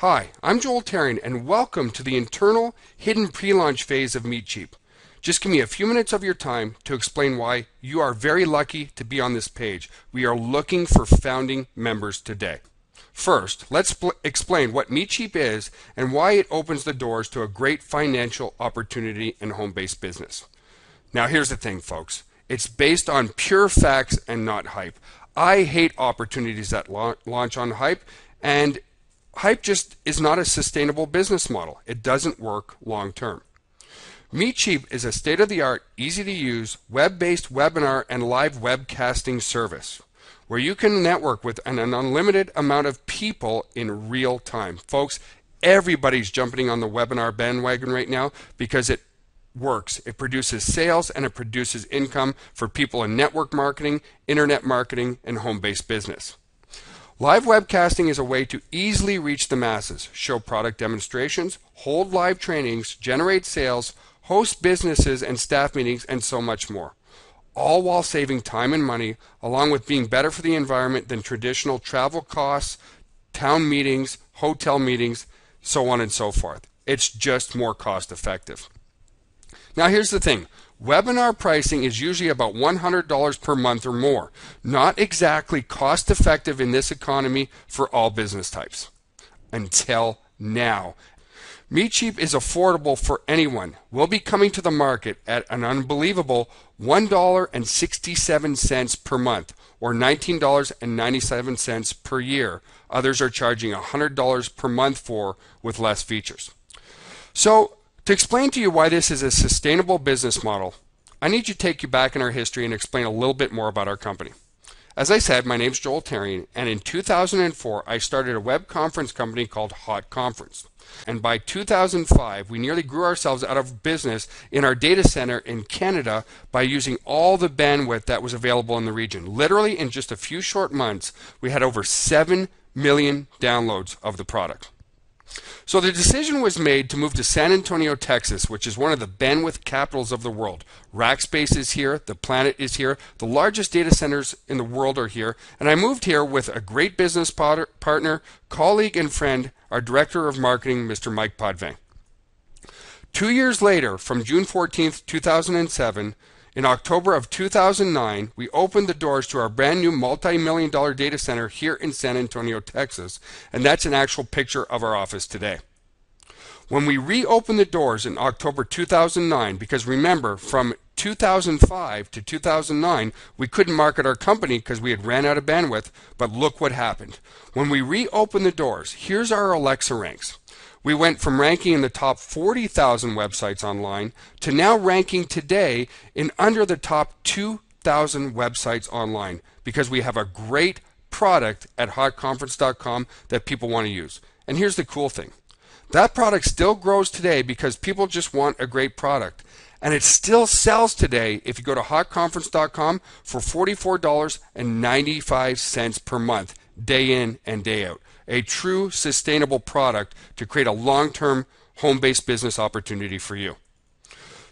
Hi, I'm Joel Tarian, and welcome to the internal hidden pre-launch phase of MeetCheap. Just give me a few minutes of your time to explain why you are very lucky to be on this page. We are looking for founding members today. First, let's explain what MeetCheap is and why it opens the doors to a great financial opportunity in home-based business. Now here's the thing, folks. It's based on pure facts and not hype. I hate opportunities that launch on hype, and hype just is not a sustainable business model. It doesn't work long term. MeetCheap is a state-of-the-art, easy-to-use, web-based webinar and live webcasting service where you can network with an unlimited amount of people in real time. Folks, everybody's jumping on the webinar bandwagon right now because it works. It produces sales and it produces income for people in network marketing, internet marketing, and home-based business. Live webcasting is a way to easily reach the masses, show product demonstrations, hold live trainings, generate sales, host businesses and staff meetings, and so much more. All while saving time and money, along with being better for the environment than traditional travel costs, town meetings, hotel meetings, so on and so forth. It's just more cost effective. Now here's the thing. Webinar pricing is usually about $100 per month or more. Not exactly cost effective in this economy for all business types. Until now. MeetCheap is affordable for anyone. We'll be coming to the market at an unbelievable $1.67 per month, or $19.97 per year. Others are charging $100 per month for with less features. So, to explain to you why this is a sustainable business model, I need to take you back in our history and explain a little bit more about our company. As I said, my name is Joel Tarian, and in 2004 I started a web conference company called Hot Conference. And by 2005 we nearly grew ourselves out of business in our data center in Canada by using all the bandwidth that was available in the region. Literally in just a few short months we had over 7 million downloads of the product. So the decision was made to move to San Antonio, Texas, which is one of the bandwidth capitals of the world. Rackspace is here, the planet is here, the largest data centers in the world are here, and I moved here with a great business partner, colleague, and friend, our Director of Marketing, Mr. Mike Podvang. 2 years later, from June 14th, 2007, in October of 2009, we opened the doors to our brand new multi-million-dollar data center here in San Antonio, Texas, and that's an actual picture of our office today. When we reopened the doors in October 2009, because remember, from 2005 to 2009, we couldn't market our company because we had ran out of bandwidth, but look what happened. When we reopened the doors, here's our Alexa ranks. We went from ranking in the top 40,000 websites online to now ranking today in under the top 2,000 websites online because we have a great product at hotconference.com that people want to use. And here's the cool thing. That product still grows today because people just want a great product. And it still sells today if you go to hotconference.com for $44.95 per month, day in and day out. A true sustainable product to create a long-term home-based business opportunity for you.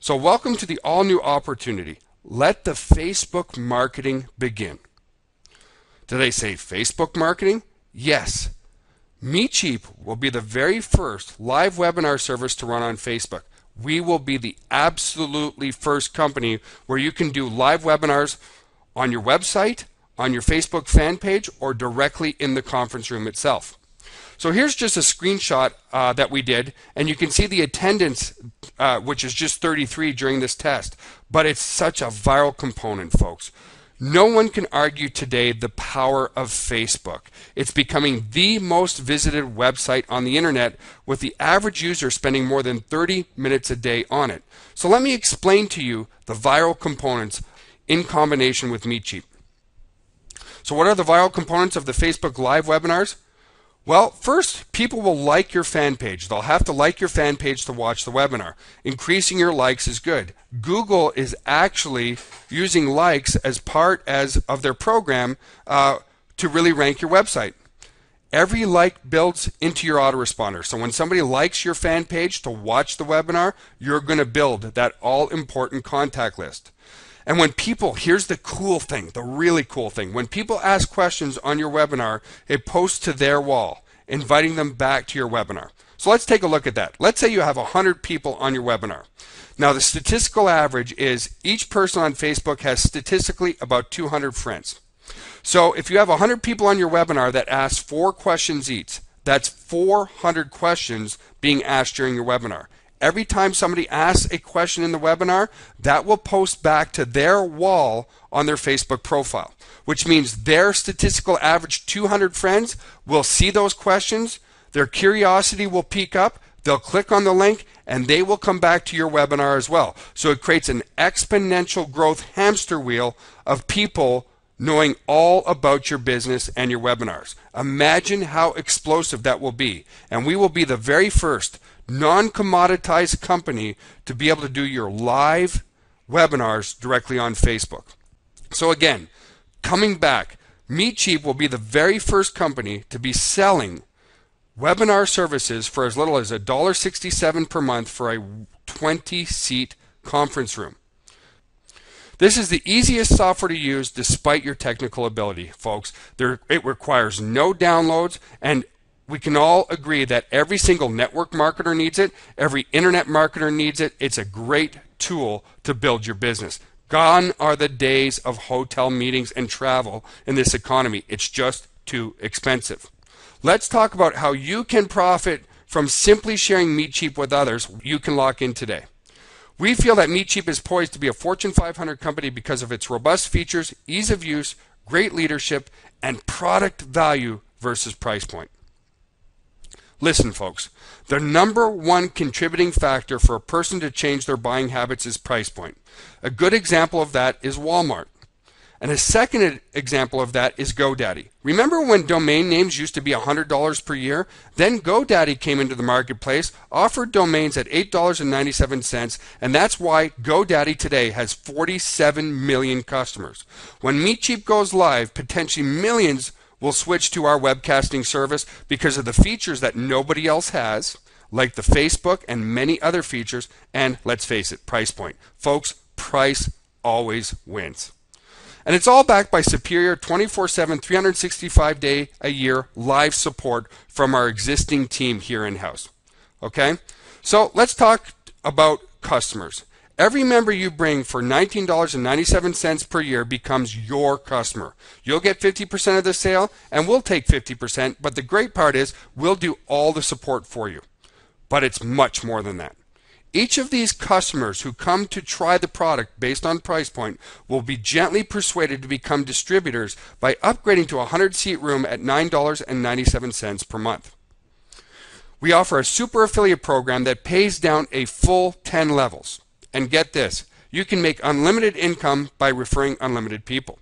So welcome to the all-new opportunity. Let the Facebook marketing begin. Did I say Facebook marketing? Yes. MeetCheap will be the very first live webinar service to run on Facebook. We will be the absolutely first company where you can do live webinars on your website, on your Facebook fan page, or directly in the conference room itself. So here's just a screenshot that we did, and you can see the attendance, which is just 33 during this test. But it's such a viral component, folks. No one can argue today the power of Facebook. It's becoming the most visited website on the internet, with the average user spending more than 30 minutes a day on it. So let me explain to you the viral components in combination with MeetCheap. So what are the viral components of the Facebook Live webinars? Well, first, people will like your fan page. They'll have to like your fan page to watch the webinar. Increasing your likes is good. Google is actually using likes as part of their program to really rank your website. Every like builds into your autoresponder. So when somebody likes your fan page to watch the webinar, you're going to build that all-important contact list. And when people, here's the cool thing, the really cool thing, when people ask questions on your webinar, it posts to their wall. inviting them back to your webinar. So let's take a look at that. Let's say you have 100 people on your webinar. Now the statistical average is each person on Facebook has statistically about 200 friends. So if you have 100 people on your webinar that ask 4 questions each, that's 400 questions being asked during your webinar. Every time somebody asks a question in the webinar, that will post back to their wall on their Facebook profile, which means their statistical average 200 friends will see those questions, their curiosity will peak up, they'll click on the link, and they will come back to your webinar as well. So it creates an exponential growth hamster wheel of people knowing all about your business and your webinars. Imagine how explosive that will be. And we will be the very first non-commoditized company to be able to do your live webinars directly on Facebook. So again, coming back, MeetCheap will be the very first company to be selling webinar services for as little as $1.67 per month for a 20-seat conference room. This is the easiest software to use despite your technical ability, folks. It requires no downloads, and we can all agree that every single network marketer needs it, every internet marketer needs it. It's a great tool to build your business. Gone are the days of hotel meetings and travel in this economy. It's just too expensive. Let's talk about how you can profit from simply sharing MeetCheap with others. You can lock in today. We feel that MeetCheap is poised to be a Fortune 500 company because of its robust features, ease of use, great leadership, and product value versus price point. Listen, folks, the number one contributing factor for a person to change their buying habits is price point. A good example of that is Walmart. And a second example of that is GoDaddy. Remember when domain names used to be $100 per year? Then GoDaddy came into the marketplace, offered domains at $8.97, and that's why GoDaddy today has 47 million customers. When MeetCheap goes live, potentially millions will switch to our webcasting service because of the features that nobody else has, like the Facebook and many other features, and let's face it, price point. Folks, price always wins. And it's all backed by superior 24/7, 365-day-a-year live support from our existing team here in-house. Okay? So let's talk about customers. Every member you bring for $19.97 per year becomes your customer. You'll get 50% of the sale, and we'll take 50%, but the great part is we'll do all the support for you. But it's much more than that. Each of these customers who come to try the product based on price point will be gently persuaded to become distributors by upgrading to a 100-seat room at $9.97 per month. We offer a super affiliate program that pays down a full 10 levels. And get this, you can make unlimited income by referring unlimited people.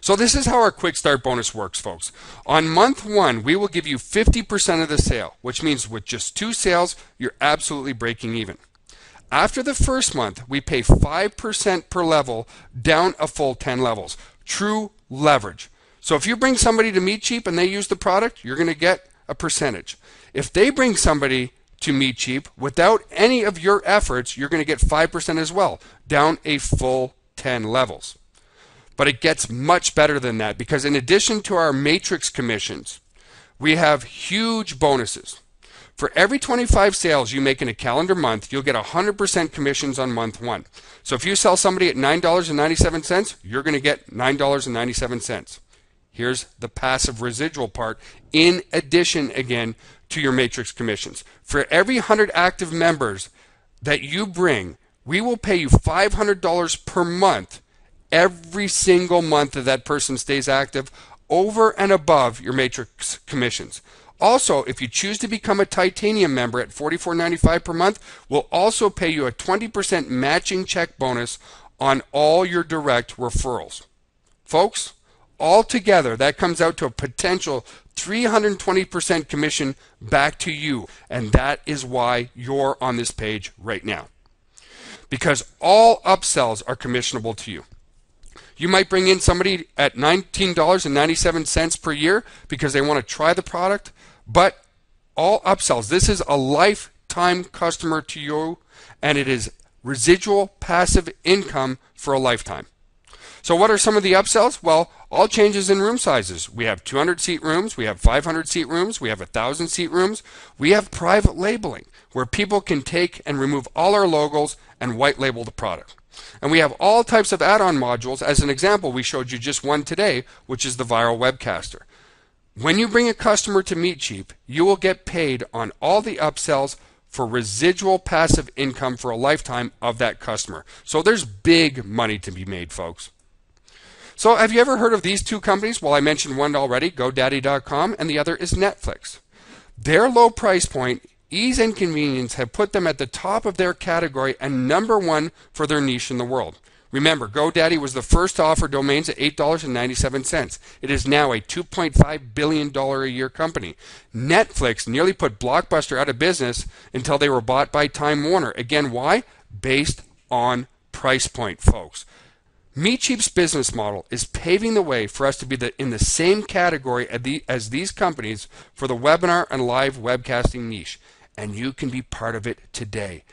So this is how our quick start bonus works, folks. On month 1, we will give you 50% of the sale, which means with just 2 sales, you're absolutely breaking even. After the first month, we pay 5% per level down a full 10 levels. True leverage. So if you bring somebody to MeetCheap and they use the product, you're going to get a percentage. If they bring somebody to MeetCheap without any of your efforts, you're going to get 5% as well, down a full 10 levels. But it gets much better than that, because in addition to our matrix commissions, we have huge bonuses. For every 25 sales you make in a calendar month, you'll get 100% commissions on month 1. So if you sell somebody at $9.97, you're going to get $9.97. Here's the passive residual part, in addition again to your matrix commissions. For every 100 active members that you bring, we will pay you $500 per month every single month that person stays active, over and above your matrix commissions. Also, if you choose to become a titanium member at $44.95 per month, we'll also pay you a 20% matching check bonus on all your direct referrals. Folks, altogether that comes out to a potential 320% commission back to you, and that is why you're on this page right now, because all upsells are commissionable to you. You might bring in somebody at $19.97 per year because they want to try the product, but all upsells, this is a lifetime customer to you, and it is residual passive income for a lifetime. So what are some of the upsells? Well, all changes in room sizes. We have 200 seat rooms, we have 500 seat rooms, we have 1,000 seat rooms. We have private labeling where people can take and remove all our logos and white label the product. And we have all types of add-on modules. As an example, we showed you just one today, which is the Viral Webcaster. When you bring a customer to MeetCheap, you will get paid on all the upsells for residual passive income for a lifetime of that customer. So there's big money to be made, folks. So have you ever heard of these two companies? Well, I mentioned one already, GoDaddy.com, and the other is Netflix. Their low price point, ease and convenience have put them at the top of their category and #1 for their niche in the world. Remember, GoDaddy was the first to offer domains at $8.97. It is now a $2.5 billion a year company. Netflix nearly put Blockbuster out of business until they were bought by Time Warner. Again, why? Based on price point, folks. MeetCheap's business model is paving the way for us to be in the same category as these companies for the webinar and live webcasting niche, and you can be part of it today.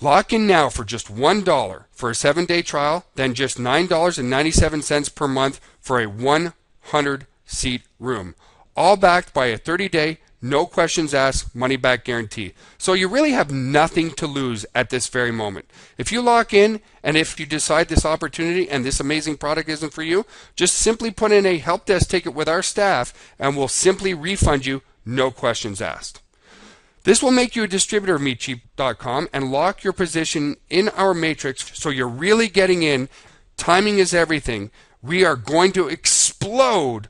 Lock in now for just $1 for a 7-day trial, then just $9.97 per month for a 100-seat room, all backed by a 30-day, no questions asked, money-back guarantee. So you really have nothing to lose at this very moment. If you lock in, and if you decide this opportunity and this amazing product isn't for you, just simply put in a help desk ticket with our staff, and we'll simply refund you, no questions asked. This will make you a distributor of MeetCheap.com and lock your position in our matrix so you're really getting in. Timing is everything. We are going to explode.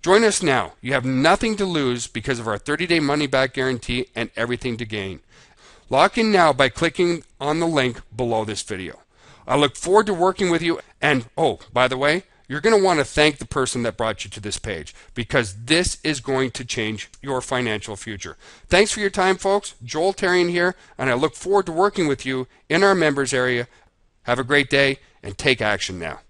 Join us now. You have nothing to lose because of our 30-day money-back guarantee and everything to gain. Lock in now by clicking on the link below this video. I look forward to working with you, and oh, by the way, you're going to want to thank the person that brought you to this page because this is going to change your financial future. Thanks for your time, folks. Joel Tarian here, and I look forward to working with you in our members area. Have a great day and take action now.